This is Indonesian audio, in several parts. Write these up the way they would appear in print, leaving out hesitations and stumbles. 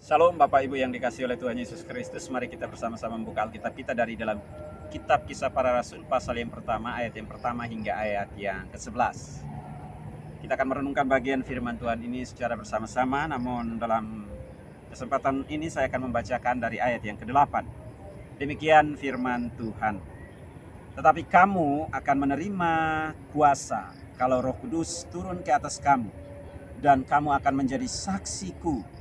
Shalom Bapak Ibu yang dikasihi oleh Tuhan Yesus Kristus. Mari kita bersama-sama membuka Alkitab kita dari dalam Kitab Kisah Para Rasul pasal yang pertama, ayat yang pertama hingga ayat yang ke-11. Kita akan merenungkan bagian firman Tuhan ini secara bersama-sama, namun dalam kesempatan ini saya akan membacakan dari ayat yang ke-8. Demikian firman Tuhan. Tetapi kamu akan menerima kuasa kalau Roh Kudus turun ke atas kamu, dan kamu akan menjadi saksiku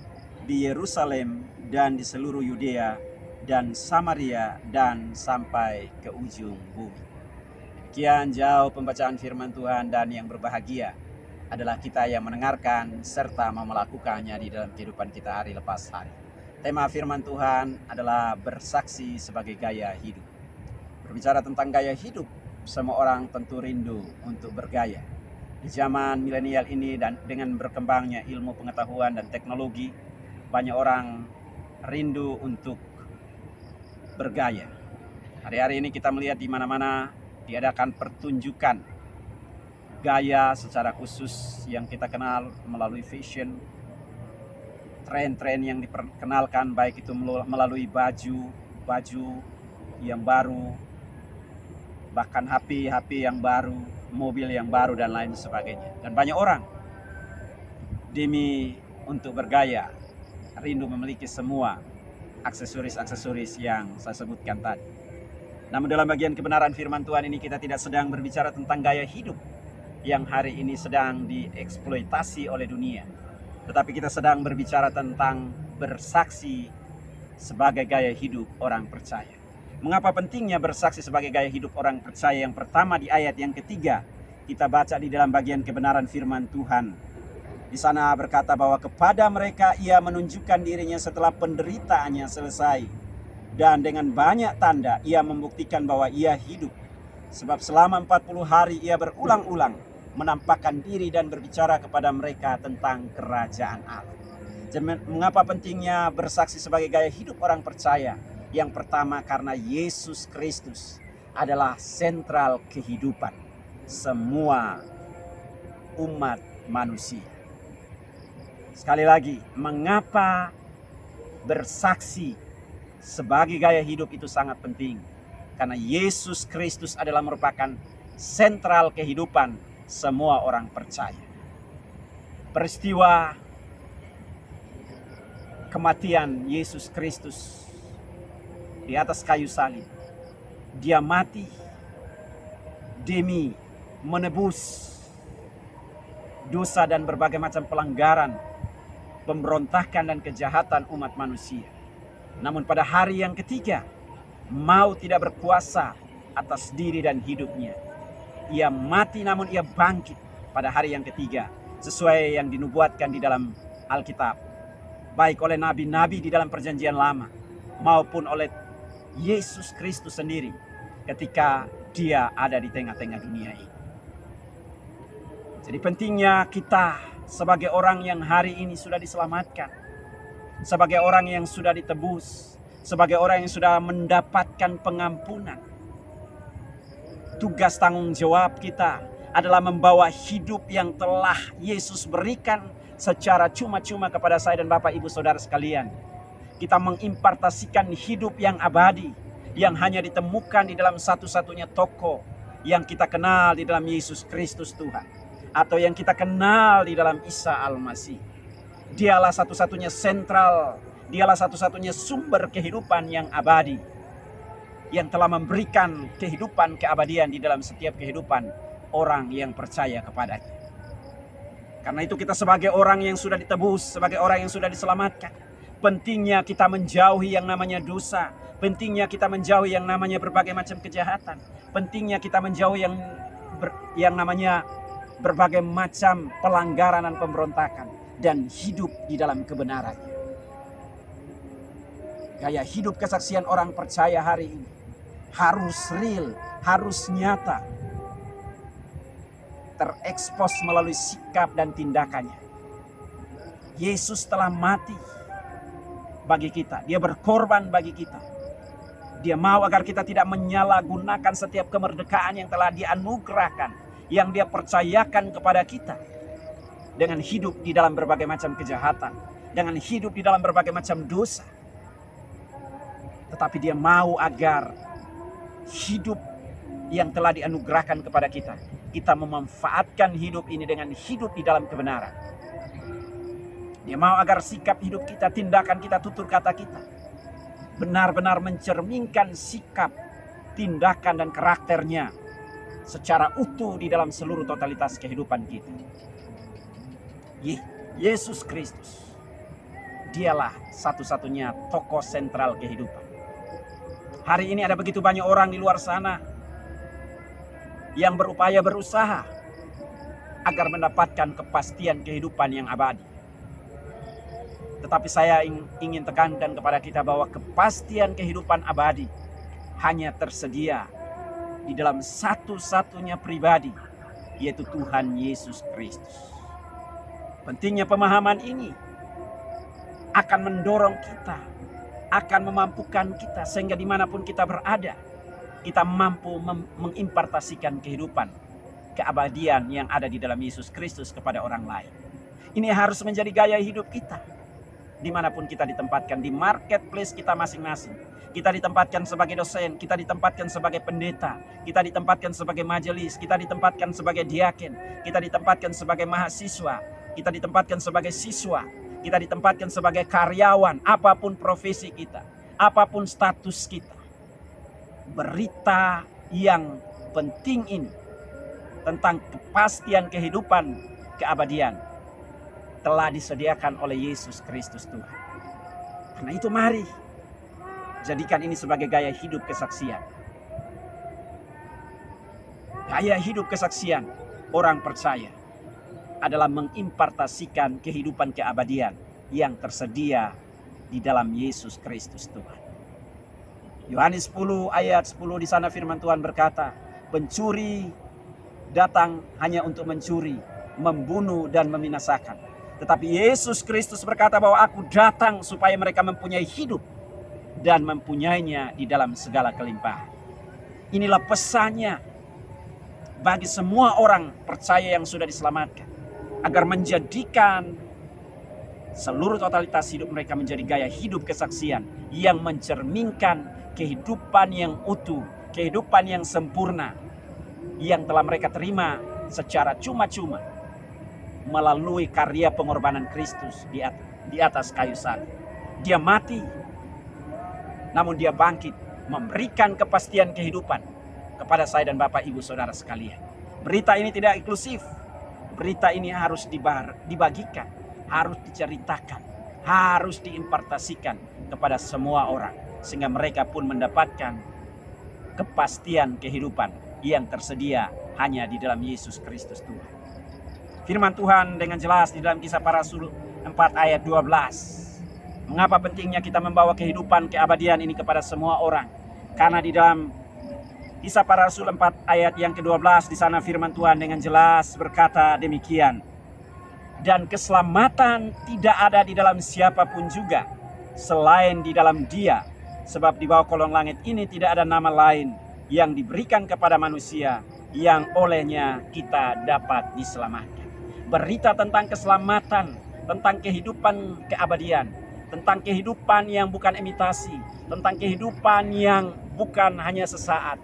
di Yerusalem dan di seluruh Yudea dan Samaria dan sampai ke ujung bumi. Demikian jauh pembacaan firman Tuhan, dan yang berbahagia adalah kita yang mendengarkan serta mau melakukannya di dalam kehidupan kita hari lepas hari. Tema firman Tuhan adalah bersaksi sebagai gaya hidup. Berbicara tentang gaya hidup, semua orang tentu rindu untuk bergaya. Di zaman milenial ini dan dengan berkembangnya ilmu pengetahuan dan teknologi, banyak orang rindu untuk bergaya. Hari-hari ini kita melihat di mana-mana diadakan pertunjukan gaya secara khusus yang kita kenal melalui fashion, tren-tren yang diperkenalkan, baik itu melalui baju yang baru, bahkan HP yang baru, mobil yang baru dan lain sebagainya. Dan banyak orang demi untuk bergaya rindu memiliki semua aksesoris-aksesoris yang saya sebutkan tadi. Namun dalam bagian kebenaran firman Tuhan ini kita tidak sedang berbicara tentang gaya hidup yang hari ini sedang dieksploitasi oleh dunia, tetapi kita sedang berbicara tentang bersaksi sebagai gaya hidup orang percaya. Mengapa pentingnya bersaksi sebagai gaya hidup orang percaya? Yang pertama, di ayat yang ketiga kita baca di dalam bagian kebenaran firman Tuhan. Di sana berkata bahwa kepada mereka ia menunjukkan dirinya setelah penderitaannya selesai, dan dengan banyak tanda ia membuktikan bahwa ia hidup. Sebab selama 40 hari ia berulang-ulang menampakkan diri dan berbicara kepada mereka tentang kerajaan Allah. Jadi, mengapa pentingnya bersaksi sebagai gaya hidup orang percaya? Yang pertama, karena Yesus Kristus adalah sentral kehidupan semua umat manusia. Sekali lagi, mengapa bersaksi sebagai gaya hidup itu sangat penting? Karena Yesus Kristus adalah merupakan sentral kehidupan semua orang percaya. Peristiwa kematian Yesus Kristus di atas kayu salib, dia mati demi menebus dosa dan berbagai macam pelanggaran, pemberontakan dan kejahatan umat manusia. Namun pada hari yang ketiga, maut tidak berkuasa atas diri dan hidupnya. Ia mati namun ia bangkit pada hari yang ketiga, sesuai yang dinubuatkan di dalam Alkitab, baik oleh nabi-nabi di dalam perjanjian lama maupun oleh Yesus Kristus sendiri ketika dia ada di tengah-tengah dunia ini. Jadi pentingnya kita sebagai orang yang hari ini sudah diselamatkan, sebagai orang yang sudah ditebus, sebagai orang yang sudah mendapatkan pengampunan. Tugas tanggung jawab kita adalah membawa hidup yang telah Yesus berikan secara cuma-cuma kepada saya dan Bapak Ibu Saudara sekalian. Kita mengimpartasikan hidup yang abadi, yang hanya ditemukan di dalam satu-satunya toko yang kita kenal di dalam Yesus Kristus Tuhan, atau yang kita kenal di dalam Isa Al-Masih. Dialah satu-satunya sentral, dialah satu-satunya sumber kehidupan yang abadi, yang telah memberikan kehidupan keabadian di dalam setiap kehidupan orang yang percaya kepadanya. Karena itu kita sebagai orang yang sudah ditebus, sebagai orang yang sudah diselamatkan, pentingnya kita menjauhi yang namanya dosa, pentingnya kita menjauhi yang namanya berbagai macam kejahatan, pentingnya kita menjauhi yang namanya berbagai macam pelanggaran dan pemberontakan, dan hidup di dalam kebenaran. Gaya hidup kesaksian orang percaya hari ini harus real, harus nyata, terekspos melalui sikap dan tindakannya. Yesus telah mati bagi kita, dia berkorban bagi kita. Dia mau agar kita tidak menyalahgunakan setiap kemerdekaan yang telah dianugerahkan, yang dia percayakan kepada kita, dengan hidup di dalam berbagai macam kejahatan, dengan hidup di dalam berbagai macam dosa. Tetapi dia mau agar hidup yang telah dianugerahkan kepada kita, kita memanfaatkan hidup ini dengan hidup di dalam kebenaran. Dia mau agar sikap hidup kita, tindakan kita, tutur kata kita benar-benar mencerminkan sikap, tindakan dan karakternya secara utuh di dalam seluruh totalitas kehidupan kita. Yesus Kristus, dialah satu-satunya tokoh sentral kehidupan. Hari ini ada begitu banyak orang di luar sana yang berusaha agar mendapatkan kepastian kehidupan yang abadi. Tetapi saya ingin tekankan kepada kita bahwa kepastian kehidupan abadi hanya tersedia di dalam satu-satunya pribadi, yaitu Tuhan Yesus Kristus. Pentingnya pemahaman ini akan mendorong kita, akan memampukan kita sehingga dimanapun kita berada, kita mampu mengimpartasikan kehidupan, keabadian yang ada di dalam Yesus Kristus kepada orang lain. Ini harus menjadi gaya hidup kita. Dimanapun kita ditempatkan, di marketplace kita masing-masing. Kita ditempatkan sebagai dosen, kita ditempatkan sebagai pendeta, kita ditempatkan sebagai majelis, kita ditempatkan sebagai diaken, kita ditempatkan sebagai mahasiswa, kita ditempatkan sebagai siswa, kita ditempatkan sebagai karyawan, apapun profesi kita, apapun status kita. Berita yang penting ini tentang kepastian kehidupan keabadian telah disediakan oleh Yesus Kristus Tuhan. Karena itu mari jadikan ini sebagai gaya hidup kesaksian. Gaya hidup kesaksian orang percaya adalah mengimpartasikan kehidupan keabadian yang tersedia di dalam Yesus Kristus Tuhan. Yohanes 10 ayat 10 di sana firman Tuhan berkata, pencuri datang hanya untuk mencuri, membunuh dan membinasakan. Tetapi Yesus Kristus berkata bahwa aku datang supaya mereka mempunyai hidup dan mempunyainya di dalam segala kelimpahan. Inilah pesannya bagi semua orang percaya yang sudah diselamatkan, agar menjadikan seluruh totalitas hidup mereka menjadi gaya hidup kesaksian yang mencerminkan kehidupan yang utuh, kehidupan yang sempurna yang telah mereka terima secara cuma-cuma melalui karya pengorbanan Kristus di atas kayu salib. Dia mati, namun dia bangkit, memberikan kepastian kehidupan kepada saya dan Bapak Ibu Saudara sekalian. Berita ini tidak eksklusif. Berita ini harus dibagikan, harus diceritakan, harus diimpartasikan kepada semua orang, sehingga mereka pun mendapatkan kepastian kehidupan yang tersedia hanya di dalam Yesus Kristus Tuhan. Firman Tuhan dengan jelas di dalam Kisah Para Rasul 4 ayat 12. Mengapa pentingnya kita membawa kehidupan keabadian ini kepada semua orang? Karena di dalam Kisah Para Rasul 4 ayat yang ke-12 di sana firman Tuhan dengan jelas berkata demikian. Dan keselamatan tidak ada di dalam siapapun juga selain di dalam Dia, sebab di bawah kolong langit ini tidak ada nama lain yang diberikan kepada manusia yang olehnya kita dapat diselamatkan. Berita tentang keselamatan, tentang kehidupan keabadian, tentang kehidupan yang bukan imitasi, tentang kehidupan yang bukan hanya sesaat,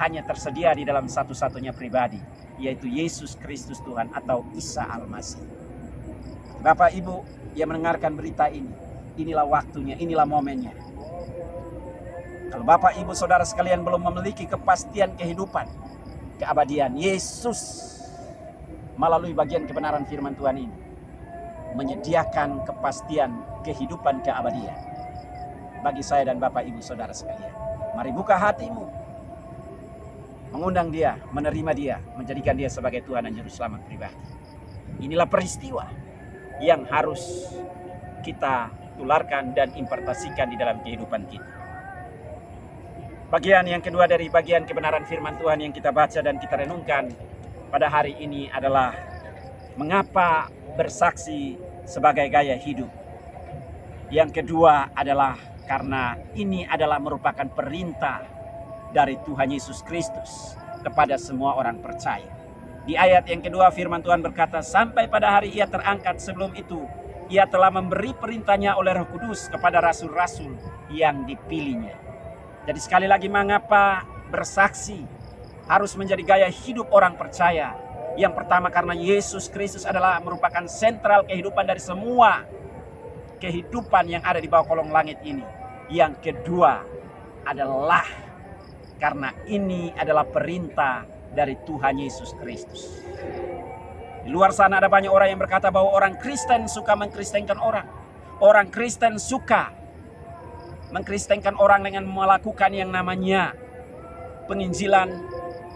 hanya tersedia di dalam satu-satunya pribadi, yaitu Yesus Kristus Tuhan atau Isa Al-Masih. Bapak Ibu yang mendengarkan berita ini, inilah waktunya, inilah momennya. Kalau Bapak Ibu Saudara sekalian belum memiliki kepastian kehidupan keabadian, Yesus melalui bagian kebenaran firman Tuhan ini menyediakan kepastian kehidupan keabadian bagi saya dan Bapak Ibu Saudara sekalian. Mari buka hatimu, mengundang Dia, menerima Dia, menjadikan Dia sebagai Tuhan dan Juru Selamat pribadi. Inilah peristiwa yang harus kita tularkan dan impartasikan di dalam kehidupan kita. Bagian yang kedua dari bagian kebenaran firman Tuhan yang kita baca dan kita renungkan pada hari ini adalah mengapa bersaksi sebagai gaya hidup. Yang kedua adalah karena ini adalah merupakan perintah dari Tuhan Yesus Kristus kepada semua orang percaya. Di ayat yang kedua firman Tuhan berkata, sampai pada hari Ia terangkat, sebelum itu Ia telah memberi perintahnya oleh Roh Kudus kepada rasul-rasul yang dipilihnya. Jadi sekali lagi, mengapa bersaksi harus menjadi gaya hidup orang percaya? Yang pertama, karena Yesus Kristus adalah merupakan sentral kehidupan dari semua kehidupan yang ada di bawah kolong langit ini. Yang kedua adalah karena ini adalah perintah dari Tuhan Yesus Kristus. Di luar sana ada banyak orang yang berkata bahwa orang Kristen suka mengkristenkan orang. Orang Kristen suka mengkristenkan orang dengan melakukan yang namanya penginjilan,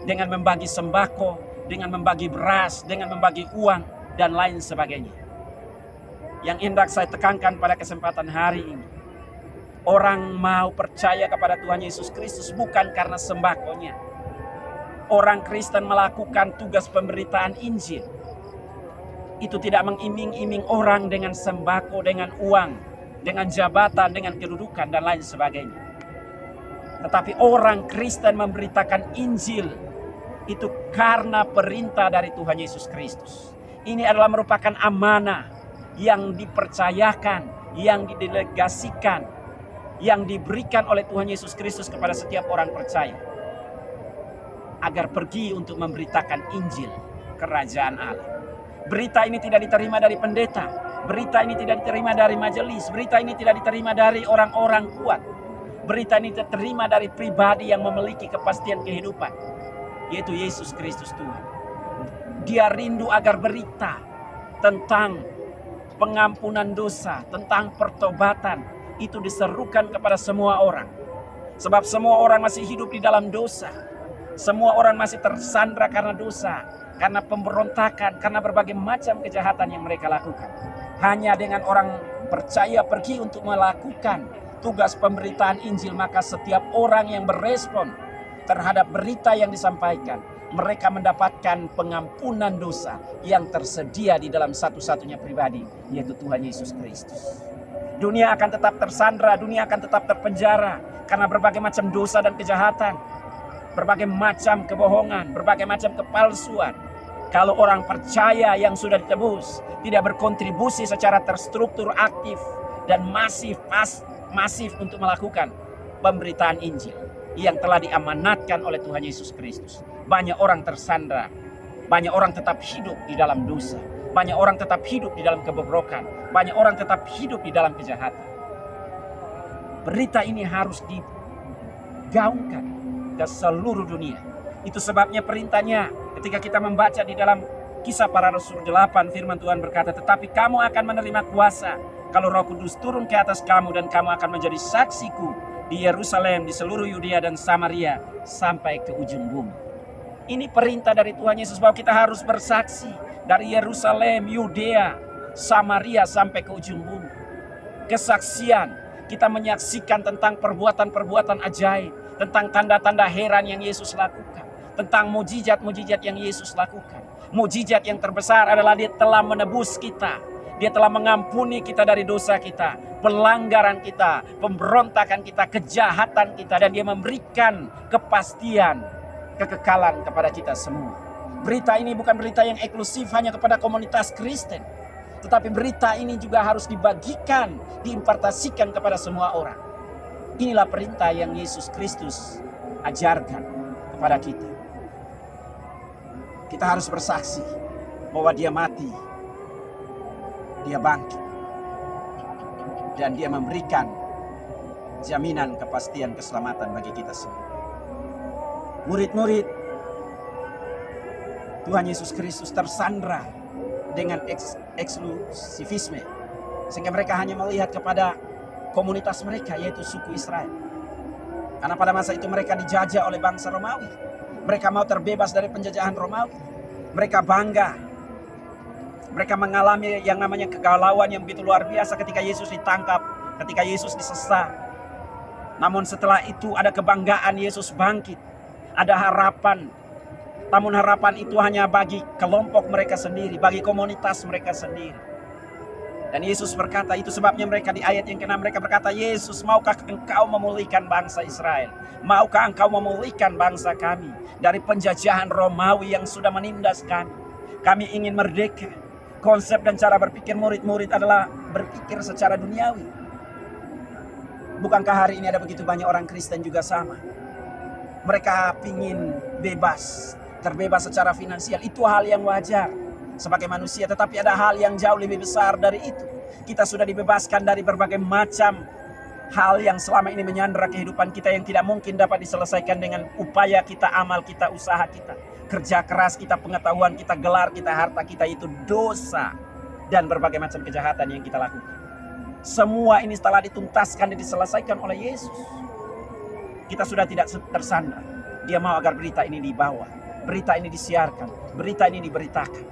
dengan membagi sembako, dengan membagi beras, dengan membagi uang, dan lain sebagainya. Yang hendak saya tekankan pada kesempatan hari ini, orang mau percaya kepada Tuhan Yesus Kristus bukan karena sembakonya. Orang Kristen melakukan tugas pemberitaan Injil. Itu tidak mengiming-iming orang dengan sembako, dengan uang, dengan jabatan, dengan kedudukan, dan lain sebagainya. Tetapi orang Kristen memberitakan Injil itu karena perintah dari Tuhan Yesus Kristus. Ini adalah merupakan amanah yang dipercayakan, yang didelegasikan, yang diberikan oleh Tuhan Yesus Kristus kepada setiap orang percaya, agar pergi untuk memberitakan Injil Kerajaan Allah. Berita ini tidak diterima dari pendeta, berita ini tidak diterima dari majelis, berita ini tidak diterima dari orang-orang kuat. Berita ini diterima dari pribadi yang memiliki kepastian kehidupan, yaitu Yesus Kristus Tuhan. Dia rindu agar berita tentang pengampunan dosa, tentang pertobatan, itu diserukan kepada semua orang. Sebab semua orang masih hidup di dalam dosa. Semua orang masih tersandra karena dosa, karena pemberontakan, karena berbagai macam kejahatan yang mereka lakukan. Hanya dengan orang percaya pergi untuk melakukan tugas pemberitaan Injil, maka setiap orang yang berespon terhadap berita yang disampaikan, mereka mendapatkan pengampunan dosa yang tersedia di dalam satu-satunya pribadi, yaitu Tuhan Yesus Kristus. Dunia akan tetap tersandra, dunia akan tetap terpenjara karena berbagai macam dosa dan kejahatan, berbagai macam kebohongan, berbagai macam kepalsuan. Kalau orang percaya yang sudah ditebus tidak berkontribusi secara terstruktur, aktif, dan masif untuk melakukan pemberitaan Injil yang telah diamanatkan oleh Tuhan Yesus Kristus, banyak orang tersandra, banyak orang tetap hidup di dalam dosa, banyak orang tetap hidup di dalam kebobrokan, banyak orang tetap hidup di dalam kejahatan. Berita ini harus digaungkan ke seluruh dunia. Itu sebabnya perintahnya ketika kita membaca di dalam Kisah Para Rasul 8, firman Tuhan berkata, tetapi kamu akan menerima kuasa kalau Roh Kudus turun ke atas kamu, dan kamu akan menjadi saksiku di Yerusalem, di seluruh Yudea dan Samaria, sampai ke ujung bumi. Ini perintah dari Tuhan Yesus bahwa kita harus bersaksi dari Yerusalem, Yudea, Samaria sampai ke ujung bumi. Kesaksian, kita menyaksikan tentang perbuatan-perbuatan ajaib, tentang tanda-tanda heran yang Yesus lakukan, tentang mujizat-mujizat yang Yesus lakukan. Mujizat yang terbesar adalah Dia telah menebus kita. Dia telah mengampuni kita dari dosa kita, pelanggaran kita, pemberontakan kita, kejahatan kita, dan Dia memberikan kepastian, kekekalan kepada kita semua. Berita ini bukan berita yang eksklusif hanya kepada komunitas Kristen, tetapi berita ini juga harus dibagikan, diimpartasikan kepada semua orang. Inilah perintah yang Yesus Kristus ajarkan kepada kita. Kita harus bersaksi bahwa Dia mati, Dia bangkit, dan Dia memberikan jaminan kepastian keselamatan bagi kita semua. Murid-murid Tuhan Yesus Kristus tersandra dengan eksklusivisme, sehingga mereka hanya melihat kepada komunitas mereka, yaitu suku Israel. Karena pada masa itu mereka dijajah oleh bangsa Romawi. Mereka mau terbebas dari penjajahan Romawi. Mereka bangga. Mereka mengalami yang namanya kegalauan yang begitu luar biasa ketika Yesus ditangkap, ketika Yesus disesat. Namun setelah itu ada kebanggaan, Yesus bangkit. Ada harapan. Namun harapan itu hanya bagi kelompok mereka sendiri, bagi komunitas mereka sendiri. Dan Yesus berkata, itu sebabnya mereka di ayat yang ke-6 mereka berkata, Yesus, maukah engkau memulihkan bangsa Israel? Maukah engkau memulihkan bangsa kami dari penjajahan Romawi yang sudah menindas kami? Kami ingin merdeka. Konsep dan cara berpikir murid-murid adalah berpikir secara duniawi. Bukankah hari ini ada begitu banyak orang Kristen juga sama? Mereka ingin bebas, terbebas secara finansial. Itu hal yang wajar sebagai manusia, tetapi ada hal yang jauh lebih besar dari itu. Kita sudah dibebaskan dari berbagai macam hal yang selama ini menyandra kehidupan kita, yang tidak mungkin dapat diselesaikan dengan upaya kita, amal kita, usaha kita, kerja keras kita, pengetahuan kita, gelar kita, harta kita. Itu dosa dan berbagai macam kejahatan yang kita lakukan. Semua ini telah dituntaskan dan diselesaikan oleh Yesus. Kita sudah tidak tersandra. Dia mau agar berita ini dibawa, berita ini disiarkan, berita ini diberitakan,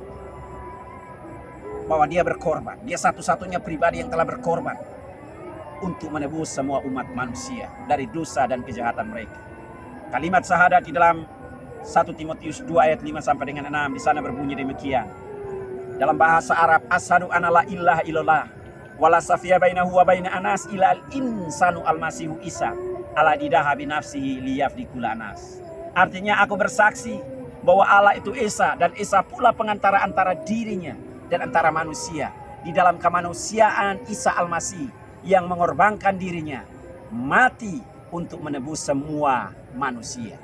bahwa dia berkorban. Dia satu-satunya pribadi yang telah berkorban untuk menebus semua umat manusia dari dosa dan kejahatan mereka. Kalimat syahadat di dalam 1 Timotius 2 ayat 5 sampai dengan 6 di sana berbunyi demikian. Dalam bahasa Arab, asyhadu anna la ilaha illallah wala safiya bainahu wa baina anas ilal insanu almasihu Isa ala didaha binafsihi liyafdikul anas. Artinya, aku bersaksi bahwa Allah itu Esa, dan Esa pula pengantara antara dirinya dan antara manusia. Di dalam kemanusiaan Isa Al-Masih yang mengorbankan dirinya mati untuk menebus semua manusia.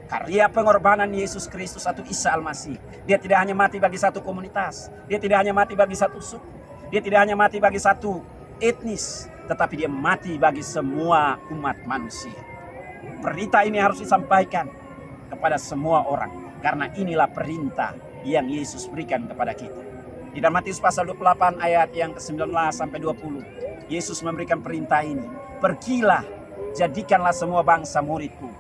Karya pengorbanan Yesus Kristus atau Isa Al-Masih, dia tidak hanya mati bagi satu komunitas, dia tidak hanya mati bagi satu suku, dia tidak hanya mati bagi satu etnis, tetapi dia mati bagi semua umat manusia. Berita ini harus disampaikan kepada semua orang, karena inilah perintah yang Yesus berikan kepada kita. Di dalam Matius pasal 28 ayat yang ke-19 sampai 20, Yesus memberikan perintah ini. Pergilah, jadikanlah semua bangsa muridku.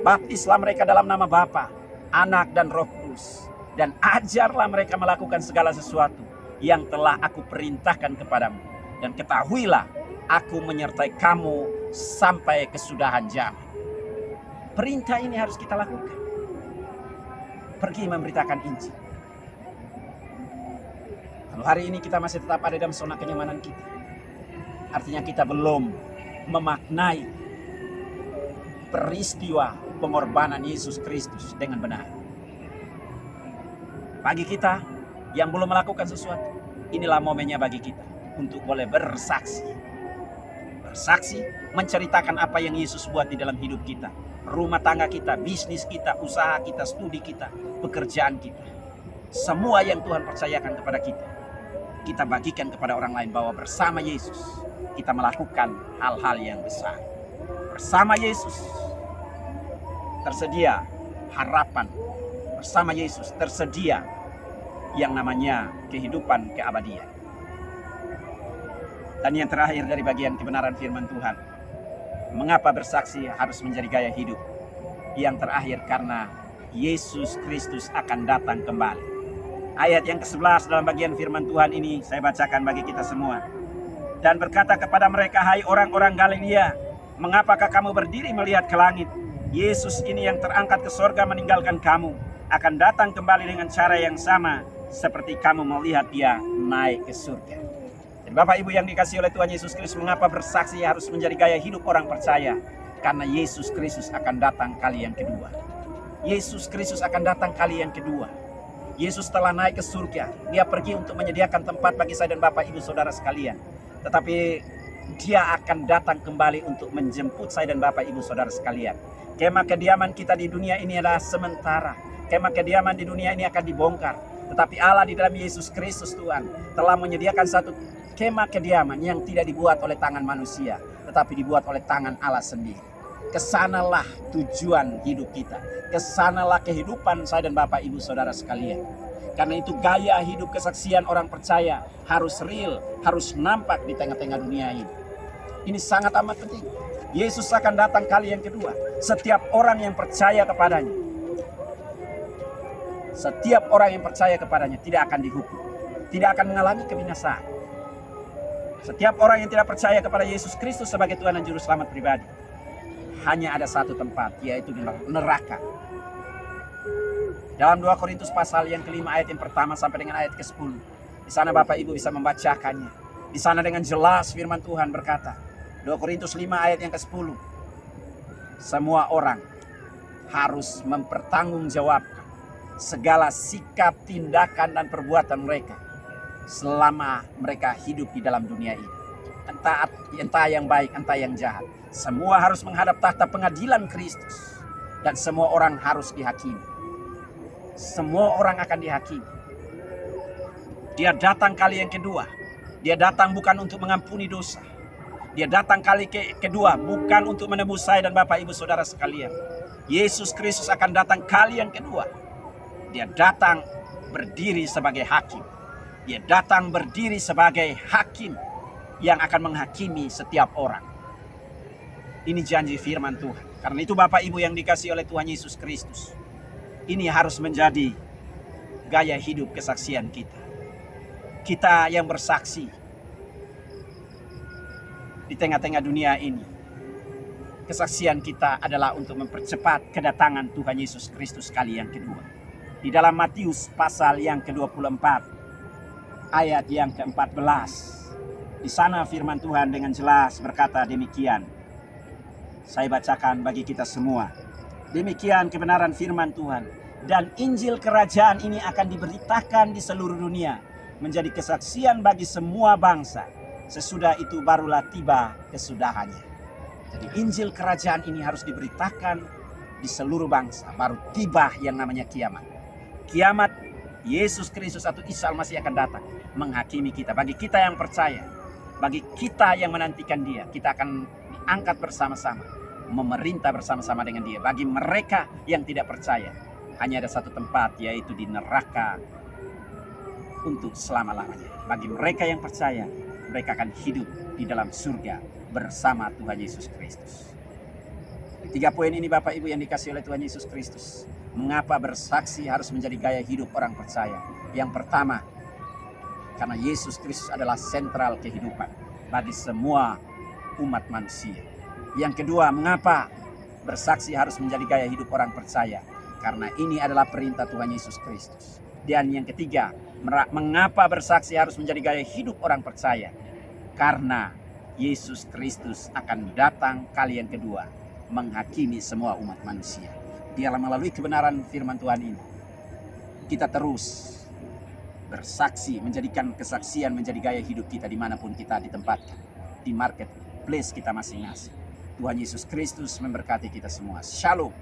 Baptislah mereka dalam nama Bapa, Anak dan Roh Kudus, dan ajarlah mereka melakukan segala sesuatu yang telah aku perintahkan kepadamu. Dan ketahuilah, aku menyertai kamu sampai kesudahan zaman. Perintah ini harus kita lakukan. Pergi memberitakan Injil. Kalau hari ini kita masih tetap ada dalam zona kenyamanan kita, artinya kita belum memaknai peristiwa pengorbanan Yesus Kristus dengan benar. Bagi kita yang belum melakukan sesuatu, inilah momennya bagi kita untuk boleh bersaksi. Bersaksi, menceritakan apa yang Yesus buat di dalam hidup kita, rumah tangga kita, bisnis kita, usaha kita, studi kita, pekerjaan kita. Semua yang Tuhan percayakan kepada kita bagikan kepada orang lain, bahwa bersama Yesus kita melakukan hal-hal yang besar. Bersama Yesus tersedia harapan. Bersama Yesus tersedia yang namanya kehidupan keabadian. Dan yang terakhir dari bagian kebenaran firman Tuhan, mengapa bersaksi harus menjadi gaya hidup? Yang terakhir, karena Yesus Kristus akan datang kembali. Ayat yang ke-11 dalam bagian firman Tuhan ini saya bacakan bagi kita semua. Dan berkata kepada mereka, hai orang-orang Galilea, mengapakah kamu berdiri melihat ke langit? Yesus ini yang terangkat ke sorga meninggalkan kamu, akan datang kembali dengan cara yang sama seperti kamu melihat dia naik ke surga. Jadi Bapak Ibu yang dikasihi oleh Tuhan Yesus Kristus, mengapa bersaksi harus menjadi gaya hidup orang percaya? Karena Yesus Kristus akan datang kali yang kedua. Yesus Kristus akan datang kali yang kedua. Yesus telah naik ke surga. Dia pergi untuk menyediakan tempat bagi saya dan Bapak Ibu Saudara sekalian. Tetapi dia akan datang kembali untuk menjemput saya dan Bapak Ibu Saudara sekalian. Kemah kediaman kita di dunia ini adalah sementara. Kemah kediaman di dunia ini akan dibongkar. Tetapi Allah di dalam Yesus Kristus Tuhan telah menyediakan satu kemah kediaman yang tidak dibuat oleh tangan manusia, tetapi dibuat oleh tangan Allah sendiri. Kesanalah tujuan hidup kita. Kesanalah kehidupan saya dan Bapak Ibu Saudara sekalian. Karena itu gaya hidup kesaksian orang percaya harus real, harus nampak di tengah-tengah dunia ini. Ini sangat amat penting. Yesus akan datang kali yang kedua. Setiap orang yang percaya kepadanya, setiap orang yang percaya kepadanya tidak akan dihukum, tidak akan mengalami kebinasaan. Setiap orang yang tidak percaya kepada Yesus Kristus sebagai Tuhan dan Juru Selamat pribadi, hanya ada satu tempat, yaitu di neraka. Dalam 2 Korintus pasal yang ke-5 ayat yang pertama sampai dengan ayat ke-10. Di sana Bapak Ibu bisa membacakannya. Di sana dengan jelas firman Tuhan berkata, 2 Korintus 5 ayat yang ke-10. Semua orang harus mempertanggungjawabkan segala sikap, tindakan, dan perbuatan mereka selama mereka hidup di dalam dunia ini. Entah yang baik, entah yang jahat. Semua harus menghadap tahta pengadilan Kristus. Dan semua orang harus dihakimi. Semua orang akan dihakimi. Dia datang kali yang kedua. Dia datang bukan untuk mengampuni dosa. Dia datang kali kedua bukan untuk menebus saya dan Bapak Ibu Saudara sekalian. Yesus Kristus akan datang kali yang kedua. Dia datang berdiri sebagai hakim. Dia datang berdiri sebagai hakim yang akan menghakimi setiap orang. Ini janji firman Tuhan. Karena itu Bapak Ibu yang dikasihi oleh Tuhan Yesus Kristus, ini harus menjadi gaya hidup kesaksian kita. Kita yang bersaksi di tengah-tengah dunia ini. Kesaksian kita adalah untuk mempercepat kedatangan Tuhan Yesus Kristus kali yang kedua. Di dalam Matius pasal yang ke-24 ayat yang ke-14. Di sana firman Tuhan dengan jelas berkata demikian. Saya bacakan bagi kita semua. Demikian kebenaran firman Tuhan. Dan Injil kerajaan ini akan diberitakan di seluruh dunia, menjadi kesaksian bagi semua bangsa. Sesudah itu barulah tiba kesudahannya. Jadi Injil kerajaan ini harus diberitakan di seluruh bangsa. Baru tiba yang namanya kiamat. Kiamat Yesus Kristus atau Isa Al-Masih akan datang menghakimi kita. Bagi kita yang percaya, bagi kita yang menantikan Dia, kita akan diangkat bersama-sama, memerintah bersama-sama dengan Dia. Bagi mereka yang tidak percaya, hanya ada satu tempat, yaitu di neraka untuk selama-lamanya. Bagi mereka yang percaya, mereka akan hidup di dalam surga bersama Tuhan Yesus Kristus. 3 poin ini Bapak Ibu yang dikasihi oleh Tuhan Yesus Kristus. Mengapa bersaksi harus menjadi gaya hidup orang percaya? Yang pertama, karena Yesus Kristus adalah sentral kehidupan bagi semua umat manusia. Yang kedua, mengapa bersaksi harus menjadi gaya hidup orang percaya? Karena ini adalah perintah Tuhan Yesus Kristus. Dan yang ketiga, mengapa bersaksi harus menjadi gaya hidup orang percaya? Karena Yesus Kristus akan datang kali yang kedua menghakimi semua umat manusia. Biarlah melalui kebenaran firman Tuhan ini, kita terus bersaksi, menjadikan kesaksian menjadi gaya hidup kita dimanapun kita ditempatkan. Di marketplace kita masing-masing. Tuhan Yesus Kristus memberkati kita semua. Shalom.